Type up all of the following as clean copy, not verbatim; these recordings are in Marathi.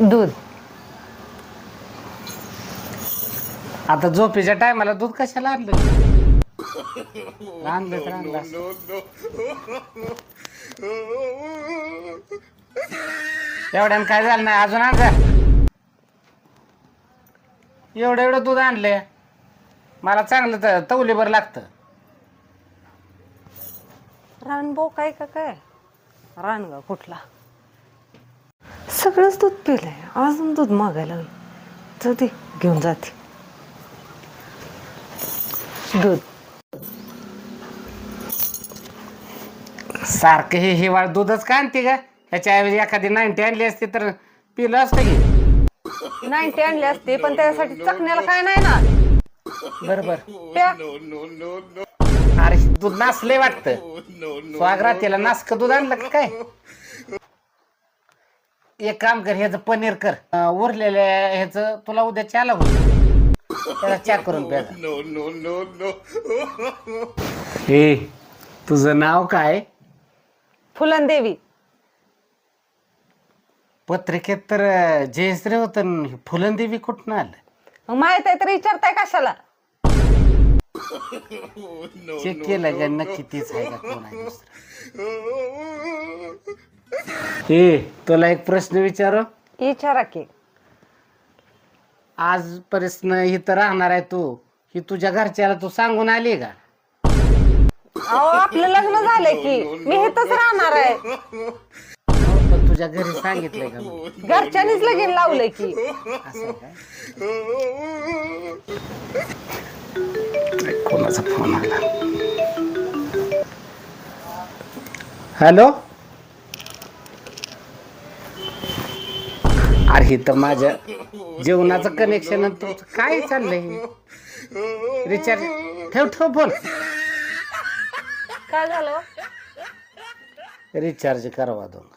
दूध. आता झोपेच्या टायमाला दूध कशाला आणलं? आणलं तर आणलं असतं. एवढ्यानं काय झालं नाही, अजून आण जा. एवढं एवढं दूध आणले, मला चांगलं तर तवलीभर लागतं. रानबो काय का काय रानगा कुठला, सगळंच दूध पिलंय, अजून दूध मागायला लागलं. तर ते घेऊन जाते दूध. सारखं हे हिवाळ दूधच का आणते का? ह्याच्याऐवजी एखादी 90 आणली असती तर पिलं असतं की. 90 आणले असते, पण त्यासाठी चकण्याला काय नाही ना. बरोबर. प्या. अरे दूध नासलंय वाटतं. स्वागरातीला नासक दूध आणलं का काय? एक काम कर, ह्याचं पनीर कर, उरलेल्या ह्याचं तुला उद्या चहाला होईल, त्याला चहा करून प्या. हे तुझं नाव काय? फुलनदेवी. पत्रिकेत तर जयश्री होतं, फुलनदेवी कुठून आलं? मग माहित आहे तर विचारताय कशाला? चेक केलं का नक्की तीच आहे का कोण आहे दुसरं? हे तुला एक प्रश्न विचारू? विचारा की. आजपर्यंत इथं राहणार आहे तू, ही तुझ्या घरच्याला तू सांगून आली का? अहो आपलं लग्न झालंय की, मी इथंच राहणार आहे. पण तुझ्या घरी सांगितलंय का मग? घरच्यांनीच लगीन लावलंय की. असं काय? कोणाचा फोन आला? हॅलो. अरे हे तर माझ्या जेवणाचं कनेक्शन तुमचं काय चाललंय? रिचार्ज ठेव ठेव फोन. काय झालं? रिचार्ज करवा दोन.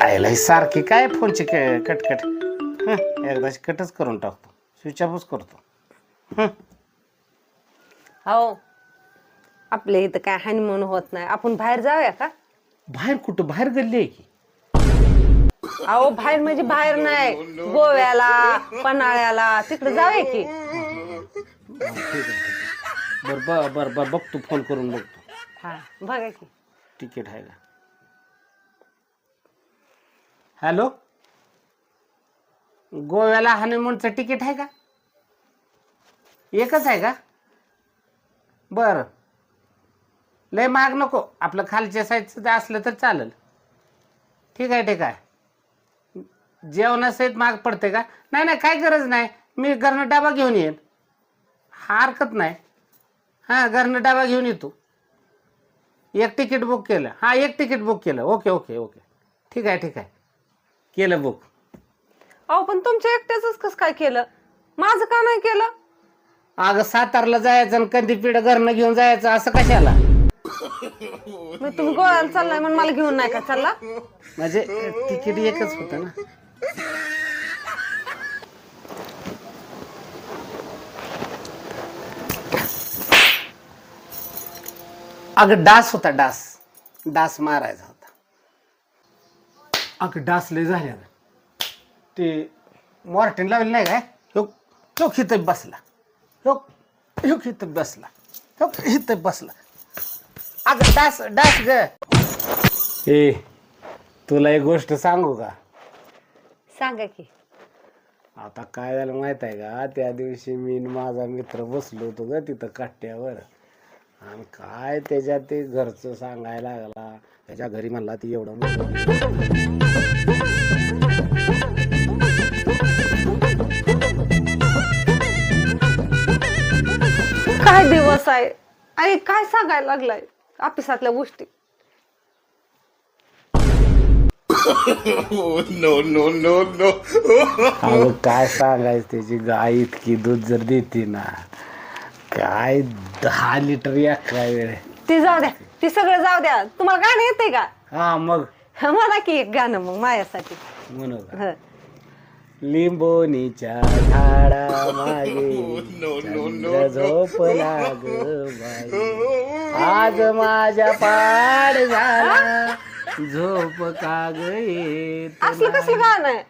आयला सारखी काय फोनची कटकट. एकदाची कटच करून टाकतो, स्विच ऑफच करतो. हो आपल्या इथं काय हनीमून होत नाही, आपण बाहेर जाऊया का? बाहेर कुठं? बाहेर गल्ली आहे की. अहो बाहेर म्हणजे बाहेर नाही, गोव्याला पन्हाळ्याला तिकडे जाऊया की. बर बघतो, फोन करून बघतो. हा बघा की. तिकीट आहे का? हॅलो, गोव्याला हनीमूनचं तिकीट आहे का? एकच आहे का? बर, लय महाग नको, आपलं खालच्या साईडचं असलं तर चालेल. ठीक आहे ठीक आहे. जेवणासहित महाग पडते का? नाही नाही काय गरज नाही, मी घरनं डबा घेऊन येईन, हरकत नाही. हां घरनं डबा घेऊन येतो. एक तिकीट बुक केलं. हां एक तिकीट बुक केलं. ओके ओके ओके ठीक आहे ठीक आहे, केलं बुक. अहो पण तुमच्या एकट्याच कसं काय केलं, माझं का नाही केलं? अगं सातारला जायचं आणि कंदीपीठ घरनं घेऊन जायचं, असं कशाला? मी तुम्ही गोव्याला चाललाय म्हणून मला घेऊन नाही का चालला? म्हणजे तिकीट एकच होतं ना. अगं डास होता, डास मारायचा होता. अगं डास लय झाले. ते मॉर्टिन लावले नाही काय? ह्यो खितच बसला, ह्यो खितच बसला, हितच बसला. अगं डास ग. ए तुला एक गोष्ट सांगू का? सांगा की. आता काय झालं माहित आहे का? त्या दिवशी मी आणि माझा मित्र बसलो होतो ग तिथं कट्ट्यावर, आणि काय त्याच्यात ते घरचं सांगायला लागला. त्याच्या घरी म्हणला ती एवढं काय दिवस आहे, आई काय सांगायला लागलाय ऑफिसातल्या गोष्टी. अगं काय सांगायचं, त्याची गाय इतकी दूध जर देते ना, काय 10 लिटर या काय वेळ. ती जाऊ द्या, ती सगळं जाऊ द्या. तुम्हाला गाणं येते का? हा मग म्हणा की एक गाणं मग माझ्यासाठी. म्हणू का? लिंबोनीच्या झाडा मागे झोप लाग बाई, आज माझ्या पाड झाला झोप काग येत असलं कसलं गाणं आहे?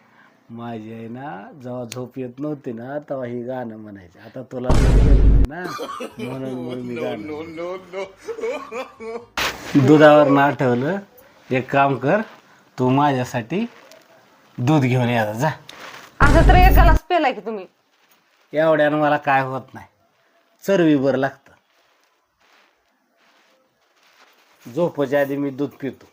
माझी आहे ना, जेव्हा झोप येत नव्हती ना तेव्हा ही गाणं म्हणायचे. आता तुला झोप येत नाही ना, म्हणून मग मी गाणं. दुधावर ना आठवलं, एक काम कर, तू माझ्यासाठी दूध घेऊन यायला जा. असं तर एक ग्लास पेलाय की तुम्ही. एवढ्यानं मला काय होत नाही, चरवी बरं लागतं. झोपायच्या आधी मी दूध पितो.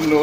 no.